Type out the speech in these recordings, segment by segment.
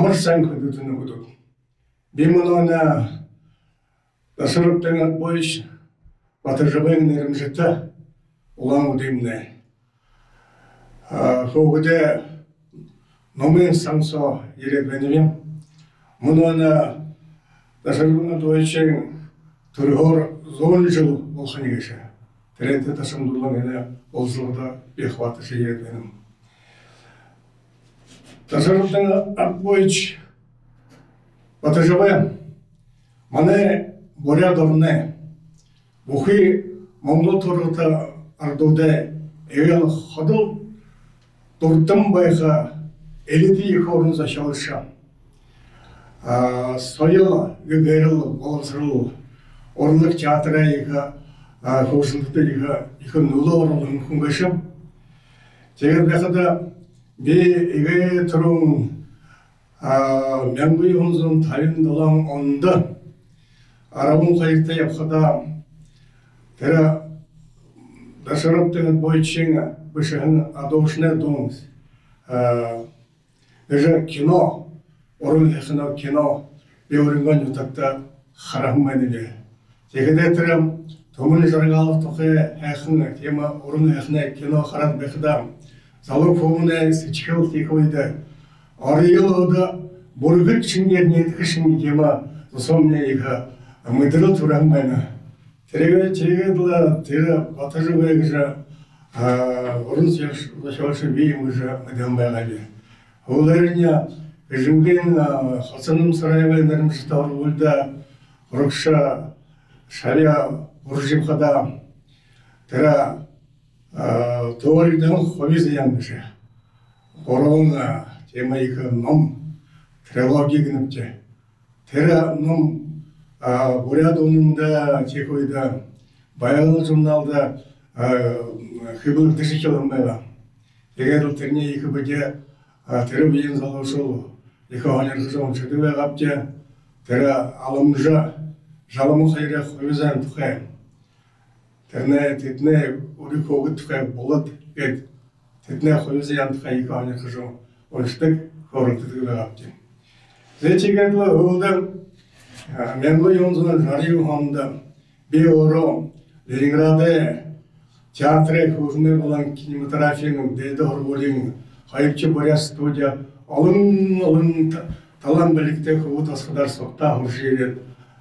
Амарсан хөдөлгөөн өгдөг. Би мөнөө тасралтын бойш батаржабын нэрмжэта улаан үдэмнэ. Хөөдөө номын самсо ирээдвэнэм мөнөө тасралтын бойш төрөөр зоонжил болохны гэж. Тэрэнтэй тасамдуулан энэ олзлоодо бихват шийдвэнэм. Тасралтын бойш батаржабын манай борядорны бүхий Монгол тургата ардуудай эвэл ходол дурдан байха элити их орон зашаалша соёл гэрэл боловсрол орлог театрайга хөөсөлтөйга их нөлөөр хөнгөшөм тэгээд байхад би эгэ түрүүн 1957 онд арабын хайртай явхада тэр дашраттын бойчин бишэн адоушны донс эже кино орон яхна кино биорынган ютакта харамманыг тэгээд тэр төмөн жаргалах тухай хайхан тема орон яхна кино хараад байхада залуу хүмүүнээ сичгэл хийхүйдэ орёлода бүргэл чингэрний хэшин тема тусомны их мэдрэл туран байна. Тэрэг чигэдла тэр батажгүй гэж орон зашаалш би юм гэж мэдэн байгаа. Хуулаарnya жинген хацаным сарайвай нэрмжтар үлдэ хургша шария уржимхада тэр тоолдын ховиз ян гэж. Орон тема их ном трилогии гэнэвчээ. Тэр ном бурядонда чекойда баял журналда хибл дэшичэлэн байга. Тэгээд тэрний их бэжэ тэр биен залуусул их ханерхсон чөдөө гапчэ тэр аламжа жалам хайрах хөвзэн тухай. Тэрнээ тэднээ өөрийнхөө тухай болоод гээд тэднээ хөвзэн тухай их ханерхсон өөртөг хөрөлдөг гапчэ. Зэчигэд өвдөн Менгоёнзон жариухамда би өөрөө Ленинградэ театрын хөрмө болон кинематографийн дэд хорволын хоёрч боряс студия олон талан бэлэгтэй хөвд асгадар сутаа хурширээд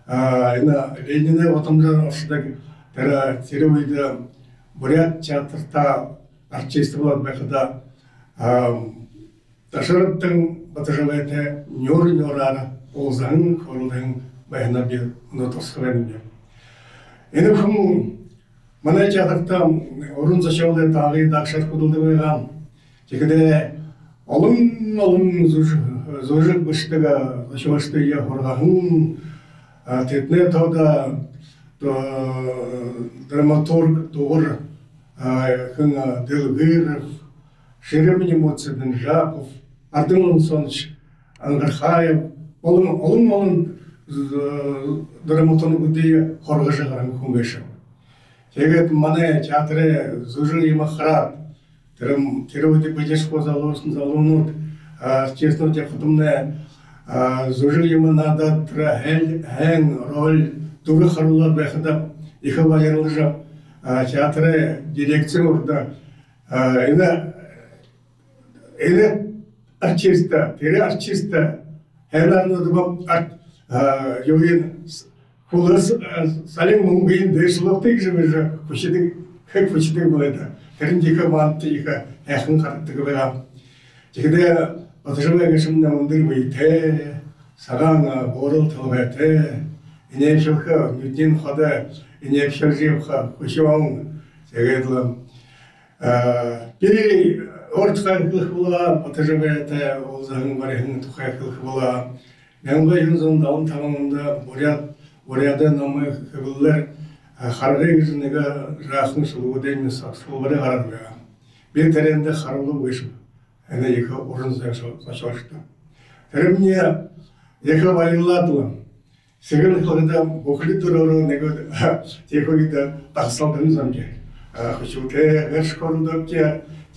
энэ Ленинэ отомжор оршдог тэр үед боряд театрта артист болоод байхада ташраттын батажавэтэй нёраараа озан хөрөлдөн байна би нотосхвэн. Энэ хүн манай театрта орон зашаалын таагийн дагшаар хөдөлдөг байгаа. Тэгэхээр олон зураг бишдэг зашаалтай хоргохон тэдний тода драматург дур хүн дэлгэр Шеремни Моцен Жаков Ардын Сонч Ангархаев олон драматургуудын хоргож гарan хүн байсан. Тэгээд манай театрын зураг юм хараад тэр үед бижэско залуунууд честно явхдымнэ зураг юм надад хэн роль дүр харуулаад байхад их баярлаж театрын дирекцорд энэ артиста хэнарнууд юуин хулас салим мөнгөний дэшлогтыг живэж хүчдэг болоод тэрэн жиха мантиха яхан гардаг байгаа. Тэгэхээр батжаваа гэсэн өндөр бийтэй сагаан борол толгойтэй энэшх нүдийн хада энэшхжих хүчвэн тэгээд би орчхан хулаа батжаваатай озан барин тухай хулаа Менгоёнзон даунтаунда буряда намы хөвлөр харгыг нэгэ рахын суулгын саксуулгын хараа. Би тэрэндэ харуулсан биш. Энэ их орон зашаалштай. Тэрмний их баярлалаа. Сегэн хөлдө бүхэл төрөөр нэг тийхүүд тагсалдан замж. Хөшүүтэй гэршкондокч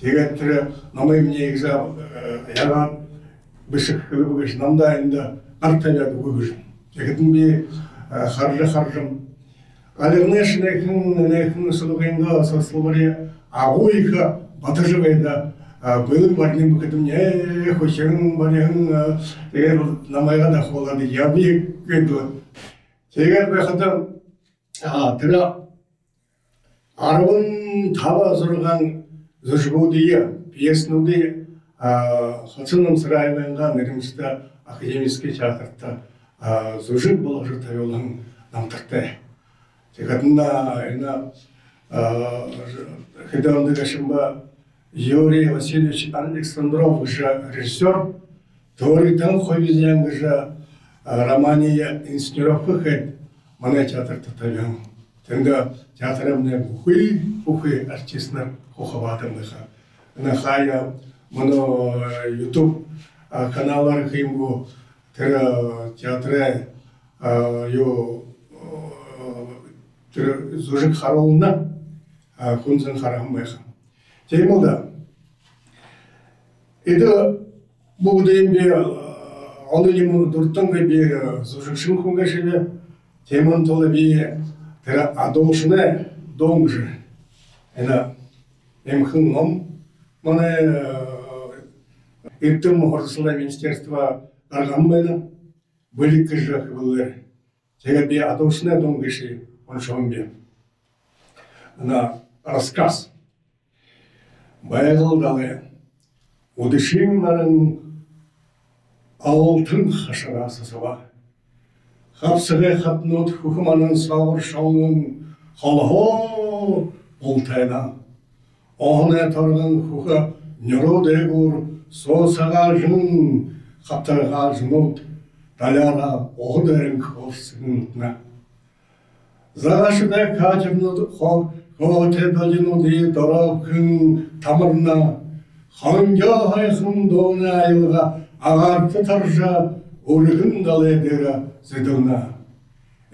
тэгээд тэр намын нэг яагаад бышық кылыбыгыш намдайында артаяды өгіж. Жекетін бе харжым. Алығнешінекін сұлығында сасылбаре ағуйқа батыржығайда бөлік бардым бұкетім не көшеңін барығын тегер намайға да қолады ябек көйді. Тегер бәқыдым тірі арвын таба сұрған зұжбудыйы, пьеснудыйы Хацыным сырайвайынға нерімізді академический театрда зұжық болажы тайолың намтырты. Тегатында хедонды гашымба Юрий Васильевич Александров режиссер, Торитан Хойвизян романия инсценировка хэт мана театр татавян. Тенда театрымне бухы артистнер хохаватымныха. Нахая моно YouTube каналлар химгу театре ю зужик хароуна хунзан харамбеха. Темылда. Это будем бе оны лимон дуртанга бе зужик шимхунга шебе темын толы бе тера адоушне донгжи. Ена эмхын ном мане иртым хорсыла министерства аргамбайна были кыжах былыр. Тега бе адоушне донгши он шомбе. На рассказ. Байғылдалы удышыңларын алтын қашырасы сава. Қапсығы қатнут хүкіманын сауыр шауын қалғо ұлтайна. Оғына тұрған хүкі нүру дегур сосаға жын қаптарға жынут даляра оғдарын көпсігінтіна. Зағашыда катырнуд Хоте далинуди дорогын тамырна, ханга хайхын доғына айылға ағарты таржа өлігін далайдера зеділна.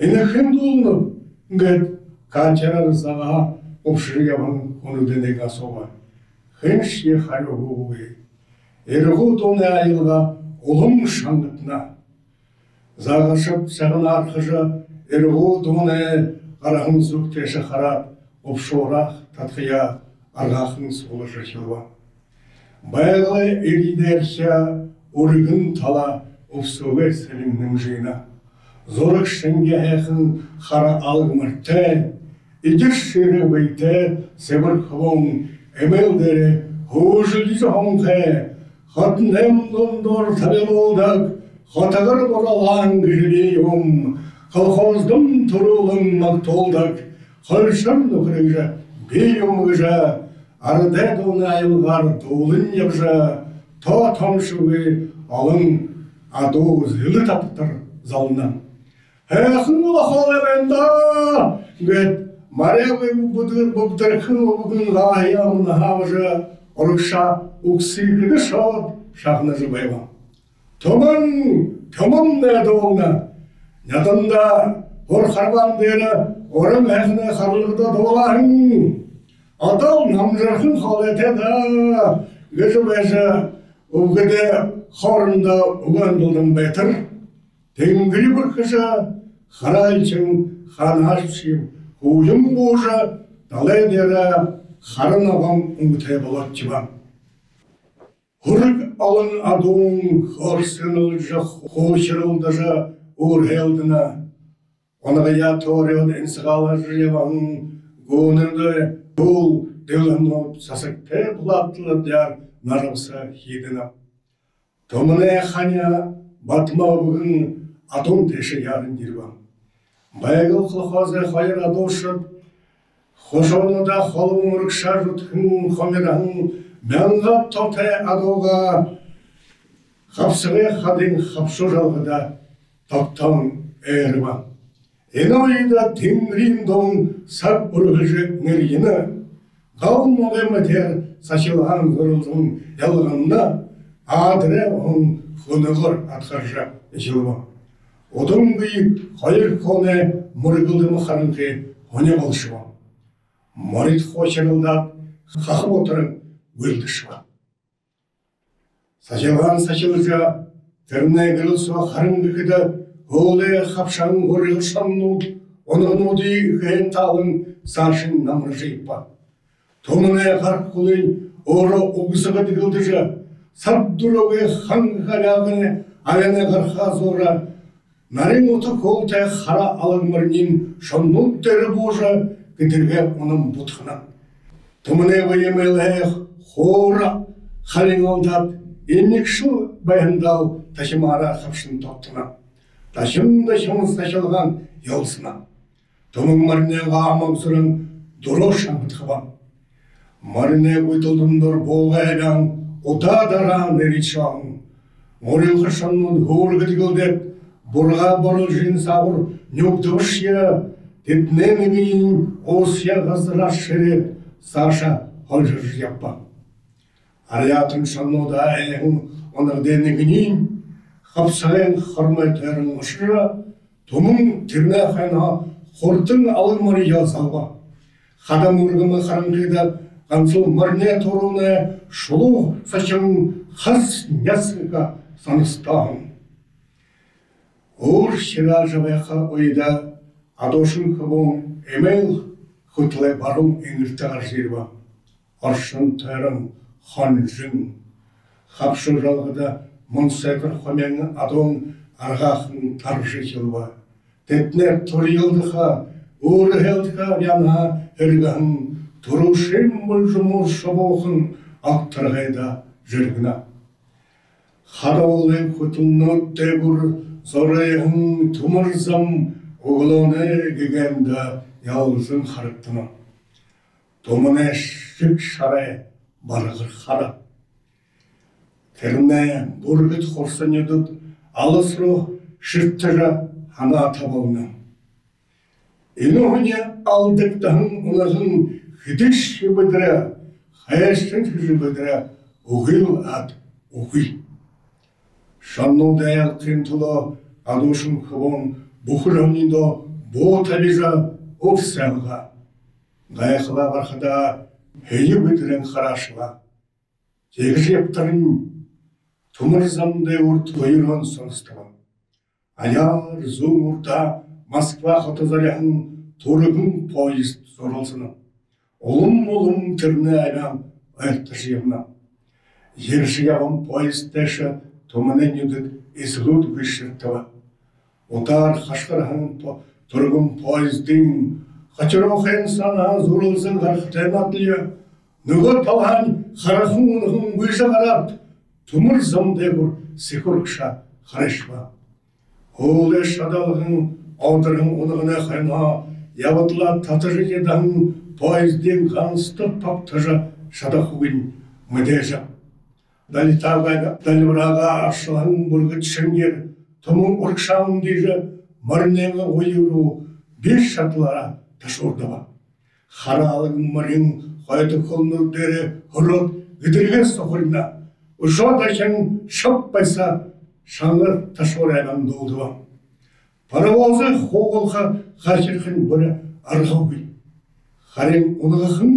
Енекін дұлынып, үнгет качарар заға ұпшырғабын онуденега соға. Хэнші харығы бұғы, ерғу доғына айылға ұлым шаңғытна. Зағашып сағын арқыжа ерғу доғына қарағын зүктеші қарат. Обшорах татхия аргахын солы жашылва. Байлы эридерся ургын тала обсуге селимнің жина. Зорық шынге әхін хара алгымырты, идір шыры бейті себір қылың әмелдері хужылды жоңқы, хатынем дондор табел олдық, хатағыр боралан гүжілейім, колхоздым тұрулым мақтолдық, Хальшан нөхрегжа, бейумгжа, ардедуна айылғар толын ебжа, та тамшуы алын аду зілі таптыр залынан. Әхін ұлақал әбенда, гет маревы бұбдырқын ұбығын ғайамын ғавжа, ұрықша ұқсикіді шауд шағны жыбайва. Төмін нәдуына, нәдында Орхарбан дері орым әхіне қарлығды доғалағын. Атал намжырқын қалетеді. Гөжі-бәжі ұғыды қорында ұғандылдың бәтір. Тенгірі бір кіші қарайчың қанашшым қойым бұжы далай дері қарын ағам ұңғытай болады жібам. Құрық алын адуың қорсыныл жық қошырылды жы ұрхелдіна. Оныға торyon инсығалы жывағын гонырды бұл дөлімніп сасықты бұлаттылы дәр нарымса хидіна. Томыны қаня батыма бүгін атом теші ярын дирвам. Байгыл қылқазы қайыр адошып, қошоныда қолым ұрықша жұтқын қомирағын мәңғап тоқтай адоға қапсығы қадың қапшу жалғыда тоқтан әрівам. Енойда теңрин-дон сап ұрғыжы нергені, ғалым оғыматер сашылған ғырылдың ялғанына, адыры оң құнығыр атқаржа жылма. Одың бұйып қайыр қоны мұрғылды мұқарынқы қоне қалшыва. Марит қошырылдап, қақып отырын өлді шыва. Сачылған сачылжа, терне гылсо харынгыда, оле хапшан горыл шаннуд, онығынуды хен талын сашын намрыжыйпа. Томыне харкулын оро угысыға дығылдыжа, сабдурове хангхалягыне аяне гарха зора, нарин уты колтай хара алынмырнин шаннуд дәрі божа, кедірге оның бұтқына. Томыне вайымайлайық хора халин алдат, емекшіл баяндал ташымара хапшын топтына. Ташымда шымыз ташылған елсына. Томың маринеға амамсырын дұрошан бұтқыбам. Марине ұйтылдымдар болға әлян, ұта даран әричан. Морил қыршанның ғорғыдығылдеп, бұрға барыл жын сауыр нүктівішия, тепнені кейін осия ғыздыра шерет, Саша ғылжыр яппа. Ариятын шаннуда әйін онырдені гінін, қапсағын құрметерін ұшыра, тұмың тірне қайна қортын алымыры язалға. Қадам ұрғымы қарыңқида қансыл мұрне тұруны шұлу сачың қас нәсіға саныстағын. Ұр шыра жабайқа ойда адошын қыбың емел құтылай барым еңіртіғар жерба. Аршын тәрім хан жүн. Қапшы жалғыда мұн сәкір қомеңі адон арғақын таржы келба. Тетнер тұр елдіға, ұр елдіға яна әргіғын, тұрушым бұл жұмыр шабоқын ақтырғайда жүргіна. Қадауылы құтылны дәгүр зорайғын тұмырзам оғыланы гегенді ялғызын қарыптыны. Томыне шік шарай барғыр қара. Терне бұргыт қорсын едіп, алысыру шырттыра ана табылны. Инуғыне алдықтағын ұлағын хидіші бұдыра, қаяштың жүзі бұдыра, ұғыл ад, ұғый. Шанну даял қиынтылы адушын қыбын бұқырамныңды бұ табижа ұпсәлға. Ғайқыла барқыда хейі бұдырын қарашыла. Тегі жептірін тұмырзамды ұрт ойырған соныстығын. Аяр зұң ұрта Москва қытызаряғын тұрығын поезд зорылсыны. Олым түріне әлем әрті жиғына. Ерші яғын поезд дәші тұмынен едіт езілуд күшірттіва. Отар қашқырғын тұрығын поездың қачырауқен сана зорылсын ғарқтен атлия. Нүгі талған қарақын ұнығын өжі қарап, тұмыр замдай бұр секірікша қарашыва. Олы шадалығын аудырын ұнығына қайна, ябытыла татыры едағын поезден қанысты паптыжа шадақуын мүдежа. Дәлібіраға ашылағын бұрғы түшінгер, тұмын ұрқшағын дейжі марынеңі ойыру бес шатылара ташордава. Харалығын марин қойты қолны дәрі ғұрот үдірге соқырына. Ұжат әкен шап байса шаңыр ташорайнан долдыва. Паровозы хоғылға қашырқын бірі арғауғый. Харин ұнығықын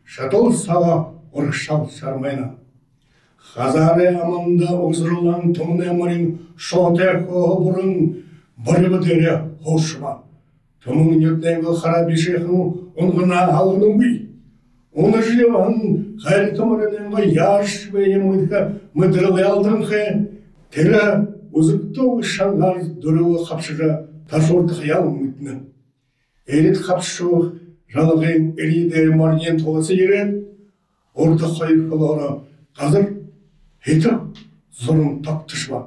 шатыл саға ұрықшал шармайна. Хазары аманда ұзырылан тұмыны марин шоте қоғы бұрын бірі бұдері қошыма. Тұмын нүтнегі қара бешеқін ұнғына алғының бүй. Оны жеван қайры тұмырыныңға яш бәйемідігі мүдірілі алдың қе. Тері ұзықты шаңғар дүрігі қапшыға ташорды қиял мүтіні. Әрет қапшығы жалығын әрейдері марнен толысы ерен. Орды қойып қылары қазір етіп зұрын таптышыва.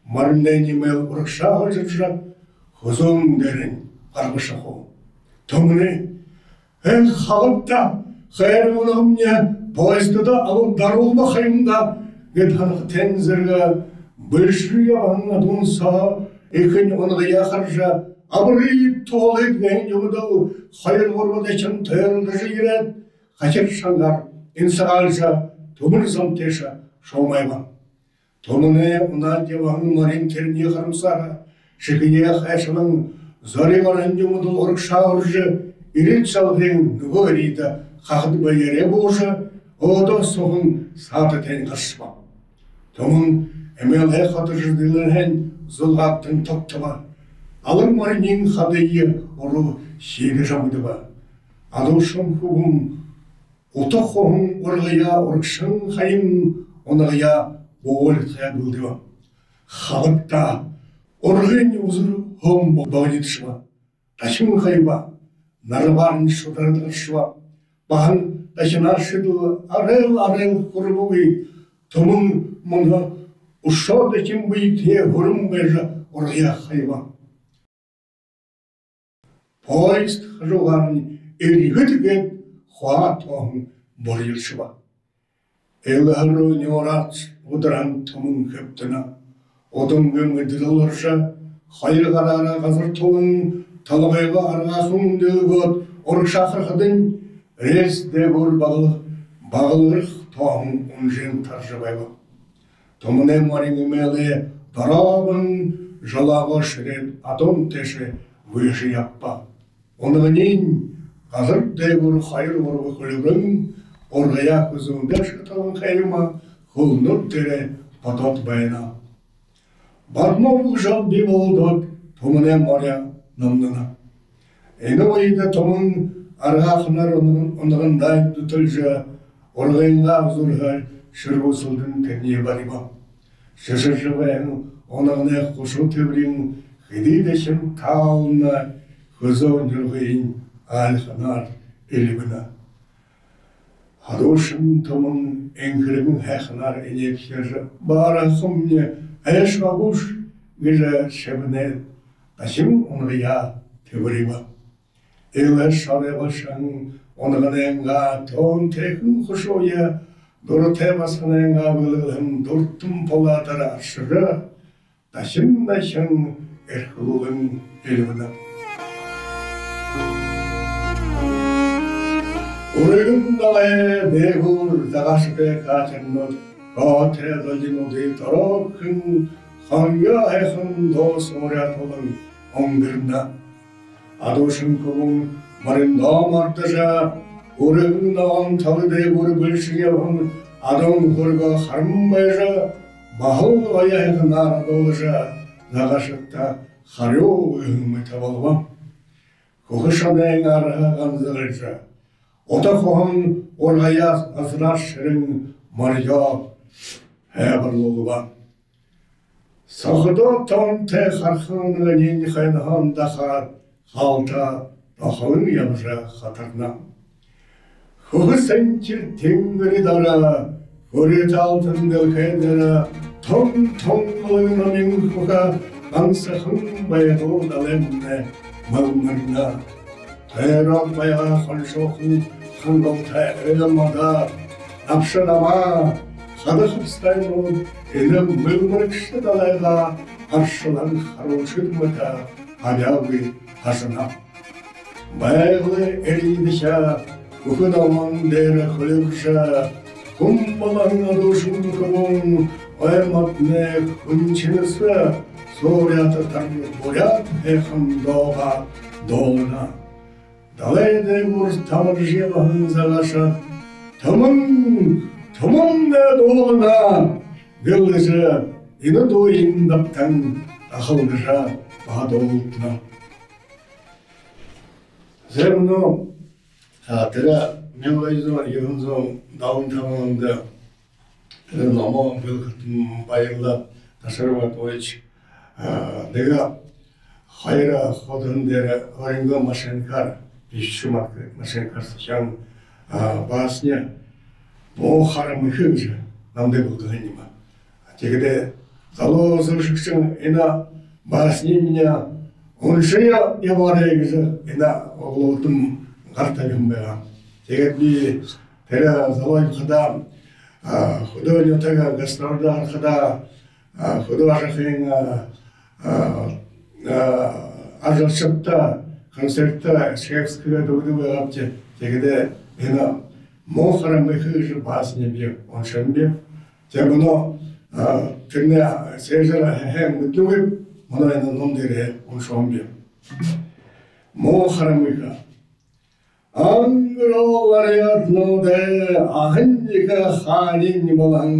Марнен емел ұрықшағы жүржап, құзым дәрін қарғышы қол. Тұмыны, әл қалыпта қайыр мұнығымне поездыда алып дарулма қайымда гетханық тәнзіргі бөлшіге аңа дұнса екен оңғы яқаржа абырый толы дән емудал қайыр ғорбадачын тәйірілді жиырет қачыр шаңғар инсағалжа тұмыр замтеша шаумайба. Тұмыны ұна девағын марин теріне қарымсаға шықыне қайшының зарығарын емудал ұрықша ұржы ирет салдың нүгі әрейді қақыды бәйере болшы, ода соғын саты тән қашыма. Tomun emele hatırcıdılırhen zulgaptın toptama. Alın marinin hadayı oru şiiri jamıdıba. Aduşum hubum otokhum orgaya orkşın hayım onaya boğul kayabıldıba. Халыкта оргын узыр хом богнитшва, ташын хайба, нарварн шутардыршва, бахан ташынаршыду арел курбуги, томун мунга ушодаким быйте хурум бежа оргая хайба. Поезд хажугарни эригытген хуа тоғын борилшва. Элгару неорац удран томун хептына. Odun gömüdülürse, hayır karara kazır toğun, talgayga argasın dövgöt, orkşakır kıdın, res devur bağılırıq toğun unjin tarjıbayba. Tomune marin emeli, darabın, jalağı şiret, atom teşe, vışı yappa. Onğinin, kazır devur hayır orgu kılırın, orgaya kızında şıtalın kayma, kılnur tere, patot bayına. Батмов жал биволдот, томуне моря намнына. Эйні ойда томун арғақынар онығындай тұтылжа, орғайынға ұзырға шырғысылдың тәне бариба. Шышыржығайын онығына құшу төбірін, хидидешін тауына, хызау нұрғайын алқынар елігіна. Адушын томун әңгірігін хәқынар әнепшері бара құмне, Эш вагуш гыжа шебнет, ташим онғия тевриба. Элеш шаревашан онғаненға тон текін хушоя, дұрте басқаненға вылығын дұрттым поладыр ашыры, ташим дашын эрхылығын еліміна. Урығын далай дегур дағашпе қатырнот, Gâte dalinodu tarafın, Khanya ekın dost oryatolun ongırna. Aduşun kubun marında martaja, Urığın ağın talıde vuru bülşüyevın, Adın hurga harmbayja, Bahıl aya ekın aradolja, Zagaşıkta haryo uyumu tavalvam. Kuhışadayın arha ganzılırja, Ota kohun orgaya azrar şirin marya, Heberloluba. Sağda tam te harxanı nini xaynahan daxar, Halta daxavın yamıra xatarna. Xuğu senkir tengri dara, Huret altın delkedera, Tom lığına min xuğa, Ansıxın bayğıl dalemne, Malmarina. Tayrak bayğa xalşoxun, Xangalta elamada, Apşadama, Xadıqıstayın elim mılmırkıştı dalayga, Arşılan xaroşıdmıta, Alavi haşına. Bayğılı eriyidişa, Uğudaman dere xılıqşa, Kumbalan aduşun kubun, Oymatne kunçinisi, Soryatı tarlı boyat ekın doğğa doğuna. Dalayda vur tamirjiyahın zagaşa, Tamam da doğuna, Gıldışı, ini doyun daptan, Akıldışa, baha doğultuna. Zemno, hatıra, men oyuzun, yığınzun, dağın tamamında, Nama bilgıtım bayırla, Taşırvat oyç, Dega, Hayra, Xodun dere, Oringa maşenkar, Bişçumak maşenkar sıçan, Basnya, Mo haramı hıgıcı, Namde bulduğunima. Tegede, Zalo zırşıkçın, ina, Basnya mina, Onşaya yavaraya gıcı, ina, oğlutum, Gartabim beğen. Teged bir, Tere, Zalo yıkıdam, Xudo nyotaga gastrolda arkada, Xudo aşakın, Arjatşapta, konsertta, Şevskiga doğdu ve yaptı. Tegede, ina, Moğaram mekıcı basını bir, onşan bir. Te bunu, tırne, seyircilere hem mutlu gibi, buna ina nomdere, onşan bir. Moğaram mekıcı. Angro variyatno de ahincika khanin bolan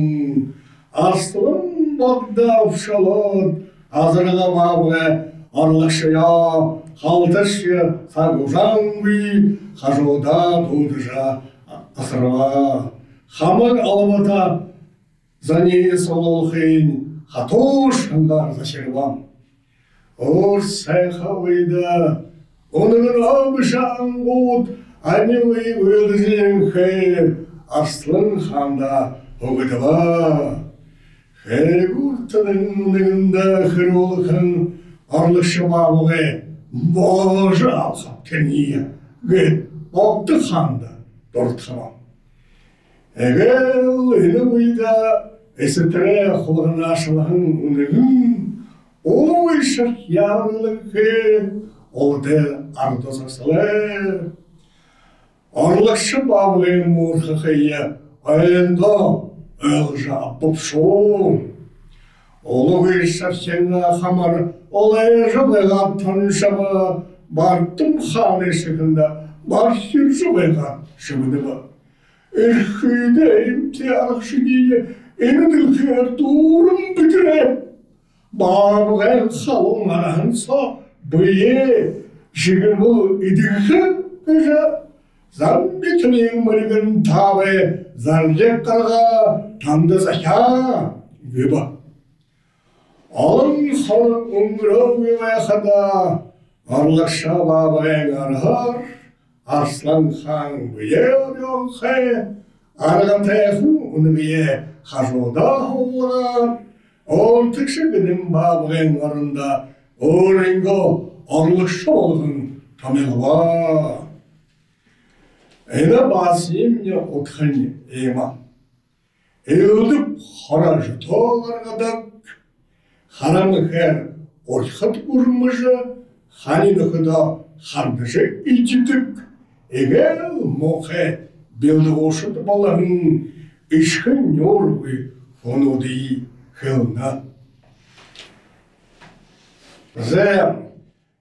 Aslım bagda ufşalot, azırga babı, arlıkşıya, haltışya, saguşan bir, hajoda tuğdışa, asırva. Хамыр албата, зане сололхин, хатош хандар зашервам. Ор сайхавайда, онын абышан гуд, анивай вылдызен хэ, арслын ханда огыдава. Хэ гуртының нығында хыролықын, арлышы бабығы, божы алхап тәния, гет, опты ханда, дұртхамам. Эгел ені бұйда әсітірі құлығын ашылығын үнігін, олы ойшық яғылығы, олды ардозасылы. Орлықшы бабылың мұрқықыйы, айында өлжі апып шоу. Олы ойшық сені қамар, олай жыбайға тұншығы, бартым хан ешігінде, бар сір жыбайға шыбыдығы. Erküydeyim tiyarıkşı diye enidilker durum bitirem. Babıgen salon arahınsa bıye şigimi idilki kışı. Zan bitmeyin mırgın tabi zarcek karga tandı zeka gibi. Alın salon umru gibi kada arlaşa babıgen arhar. Arslan Khan bıye oluyor ki, argan teyfun onu biye hajoda olur. On tıkşı gidin babıgen varında, o ringo arlıkşı olun tamil var. Ene basayım ya otkani eyman. Eğildip harajı toğlargadak, haramı her orkut vurmuşu, hanini da hardışı içidik. Егел моқе белдіғошыды балағын ішкін нөргі фонуды хылна. Зе,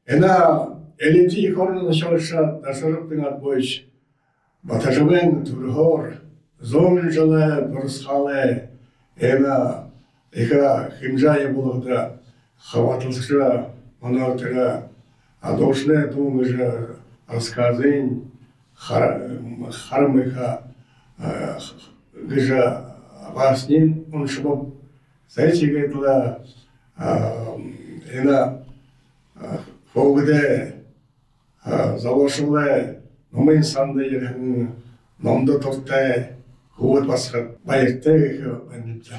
ена элети хорны шалша дашырыптың атбойш, батажымен тұрғыр, зон жылы бұрысқалы, ена ека химжайы болықты хаватылшы, оны түрі адошны туңғыжы рассказын, хармыха гыжа васнин он шубоб зайчигетла ена фогде залошуле номын санды ерхин номды тортэ хувыт басқат байырты бәніпті.